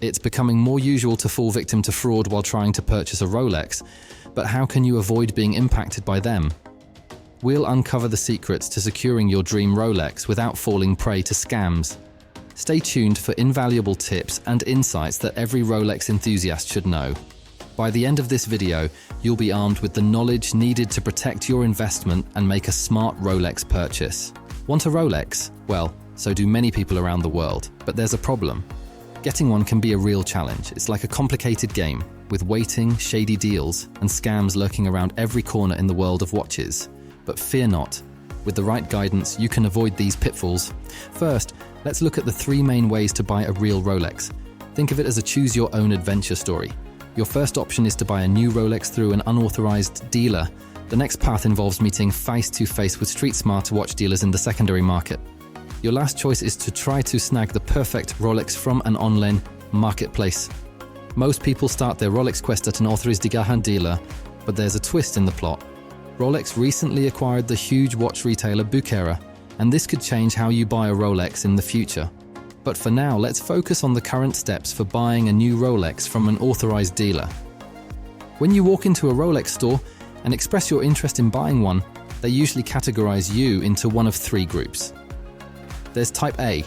It's becoming more usual to fall victim to fraud while trying to purchase a Rolex, but how can you avoid being impacted by them? We'll uncover the secrets to securing your dream Rolex without falling prey to scams. Stay tuned for invaluable tips and insights that every Rolex enthusiast should know. By the end of this video, you'll be armed with the knowledge needed to protect your investment and make a smart Rolex purchase. Want a Rolex? Well, so do many people around the world, but there's a problem. Getting one can be a real challenge. It's like a complicated game, with waiting, shady deals, and scams lurking around every corner in the world of watches. But fear not. With the right guidance, you can avoid these pitfalls. First, let's look at the 3 main ways to buy a real Rolex. Think of it as a choose-your-own-adventure story. Your first option is to buy a new Rolex through an unauthorized dealer. The next path involves meeting face-to-face with street-smart watch dealers in the secondary market. Your last choice is to try to snag the perfect Rolex from an online marketplace. Most people start their Rolex quest at an authorized dealer, but there's a twist in the plot. Rolex recently acquired the huge watch retailer Bucherer, and this could change how you buy a Rolex in the future. But for now, let's focus on the current steps for buying a new Rolex from an authorized dealer. When you walk into a Rolex store and express your interest in buying one, they usually categorize you into one of 3 groups. There's Type A,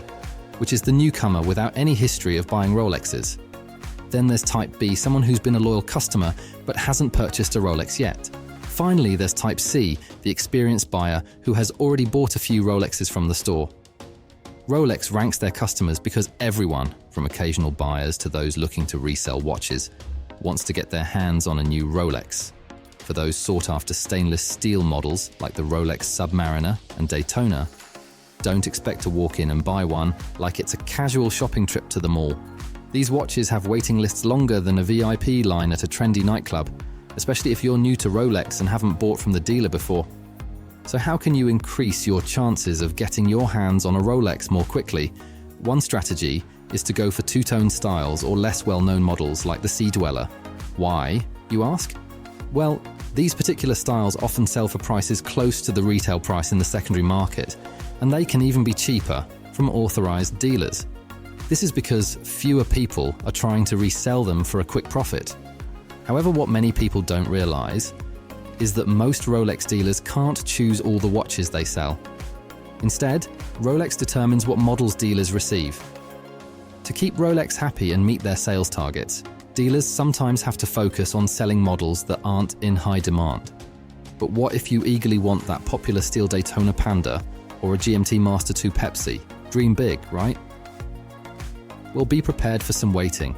which is the newcomer without any history of buying Rolexes. Then there's Type B, someone who's been a loyal customer but hasn't purchased a Rolex yet. Finally, there's Type C, the experienced buyer who has already bought a few Rolexes from the store. Rolex ranks their customers because everyone, from occasional buyers to those looking to resell watches, wants to get their hands on a new Rolex. For those sought-after stainless steel models like the Rolex Submariner and Daytona, don't expect to walk in and buy one like it's a casual shopping trip to the mall. These watches have waiting lists longer than a VIP line at a trendy nightclub, especially if you're new to Rolex and haven't bought from the dealer before. So how can you increase your chances of getting your hands on a Rolex more quickly? One strategy is to go for two-tone styles or less well-known models like the Sea Dweller. Why, you ask? Well, these particular styles often sell for prices close to the retail price in the secondary market, and they can even be cheaper from authorized dealers. This is because fewer people are trying to resell them for a quick profit. However, what many people don't realize is that most Rolex dealers can't choose all the watches they sell. Instead, Rolex determines what models dealers receive. To keep Rolex happy and meet their sales targets, dealers sometimes have to focus on selling models that aren't in high demand. But what if you eagerly want that popular steel Daytona Panda or a GMT Master 2 Pepsi? Dream big, right? Well, be prepared for some waiting.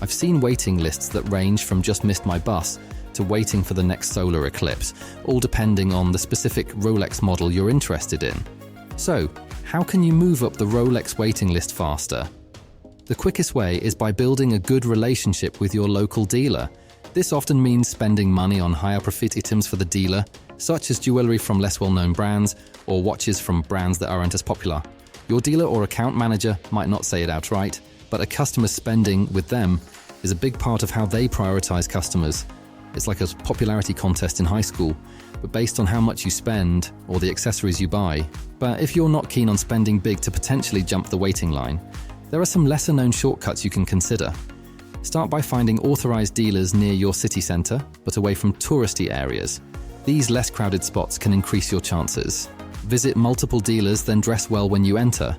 I've seen waiting lists that range from just missed my bus to waiting for the next solar eclipse, all depending on the specific Rolex model you're interested in. So, how can you move up the Rolex waiting list faster? The quickest way is by building a good relationship with your local dealer. This often means spending money on higher profit items for the dealer, such as jewelry from less well-known brands or watches from brands that aren't as popular. Your dealer or account manager might not say it outright, but a customer's spending with them is a big part of how they prioritize customers. It's like a popularity contest in high school, but based on how much you spend or the accessories you buy. But if you're not keen on spending big to potentially jump the waiting line, there are some lesser-known shortcuts you can consider. Start by finding authorized dealers near your city center, but away from touristy areas. These less crowded spots can increase your chances. Visit multiple dealers, then dress well when you enter.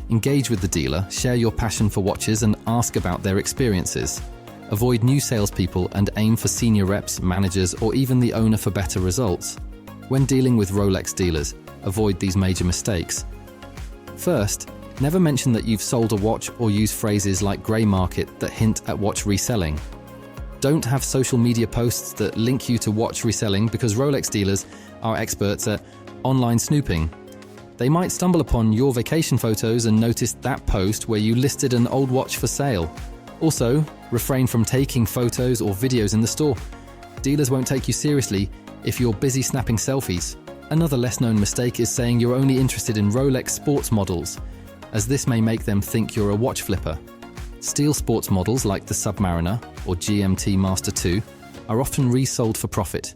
Engage with the dealer, share your passion for watches, and ask about their experiences. Avoid new salespeople and aim for senior reps, managers, or even the owner for better results. When dealing with Rolex dealers, avoid these major mistakes. First, never mention that you've sold a watch or use phrases like grey market that hint at watch reselling. Don't have social media posts that link you to watch reselling because Rolex dealers are experts at online snooping. They might stumble upon your vacation photos and notice that post where you listed an old watch for sale. Also, refrain from taking photos or videos in the store. Dealers won't take you seriously if you're busy snapping selfies. Another less-known mistake is saying you're only interested in Rolex sports models, as this may make them think you're a watch flipper. Steel sports models like the Submariner or GMT Master 2 are often resold for profit.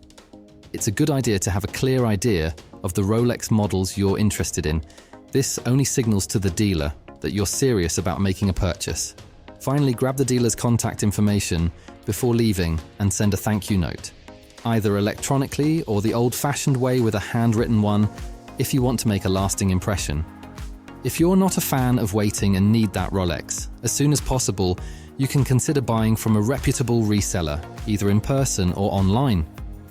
It's a good idea to have a clear idea of the Rolex models you're interested in. This only signals to the dealer that you're serious about making a purchase. Finally, grab the dealer's contact information before leaving and send a thank you note, either electronically or the old-fashioned way with a handwritten one if you want to make a lasting impression. If you're not a fan of waiting and need that Rolex, as soon as possible, you can consider buying from a reputable reseller, either in person or online.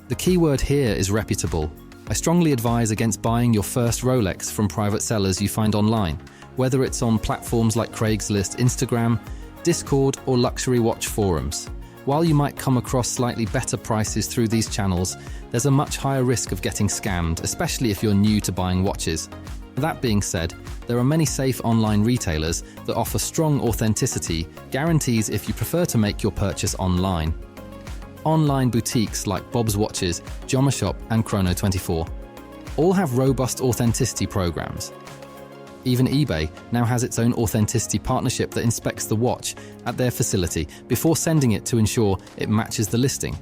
The key word here is reputable. I strongly advise against buying your first Rolex from private sellers you find online, whether it's on platforms like Craigslist, Instagram, Discord, or luxury watch forums. While you might come across slightly better prices through these channels, there's a much higher risk of getting scammed, especially if you're new to buying watches. That being said, there are many safe online retailers that offer strong authenticity guarantees if you prefer to make your purchase online. Online boutiques like Bob's Watches, Joma Shop, and Chrono24 all have robust authenticity programs. Even eBay now has its own authenticity partnership that inspects the watch at their facility before sending it to ensure it matches the listing.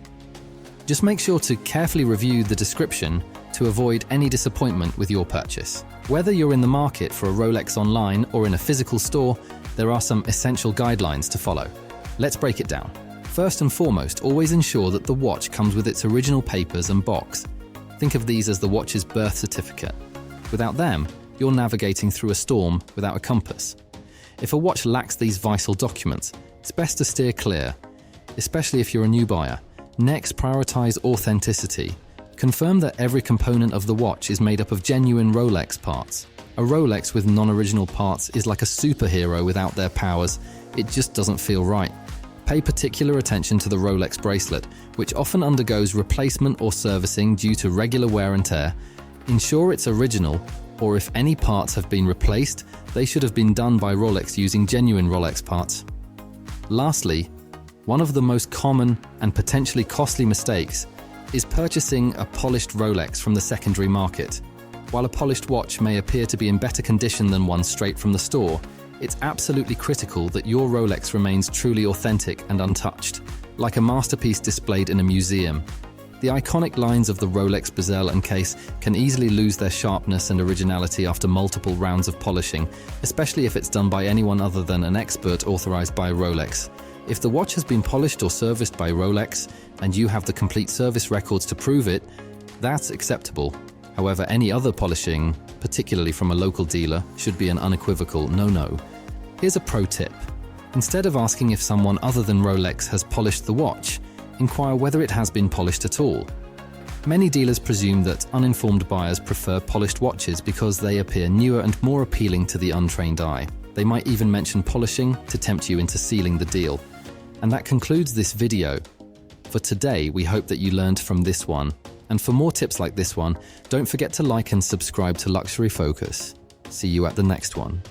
Just make sure to carefully review the description to avoid any disappointment with your purchase. Whether you're in the market for a Rolex online or in a physical store, there are some essential guidelines to follow. Let's break it down. First and foremost, always ensure that the watch comes with its original papers and box. Think of these as the watch's birth certificate. Without them, you're navigating through a storm without a compass. If a watch lacks these vital documents, it's best to steer clear, especially if you're a new buyer. Next, prioritize authenticity. Confirm that every component of the watch is made up of genuine Rolex parts. A Rolex with non-original parts is like a superhero without their powers. It just doesn't feel right. Pay particular attention to the Rolex bracelet, which often undergoes replacement or servicing due to regular wear and tear. Ensure it's original, or if any parts have been replaced, they should have been done by Rolex using genuine Rolex parts. Lastly, one of the most common and potentially costly mistakes is purchasing a polished Rolex from the secondary market. While a polished watch may appear to be in better condition than one straight from the store, it's absolutely critical that your Rolex remains truly authentic and untouched, like a masterpiece displayed in a museum. The iconic lines of the Rolex bezel and case can easily lose their sharpness and originality after multiple rounds of polishing, especially if it's done by anyone other than an expert authorized by Rolex. If the watch has been polished or serviced by Rolex, and you have the complete service records to prove it, that's acceptable. However, any other polishing, particularly from a local dealer, should be an unequivocal no-no. Here's a pro tip. Instead of asking if someone other than Rolex has polished the watch, inquire whether it has been polished at all. Many dealers presume that uninformed buyers prefer polished watches because they appear newer and more appealing to the untrained eye. They might even mention polishing to tempt you into sealing the deal. And that concludes this video. For today, we hope that you learned from this one. And for more tips like this one, don't forget to like and subscribe to Luxury Focus. See you at the next one.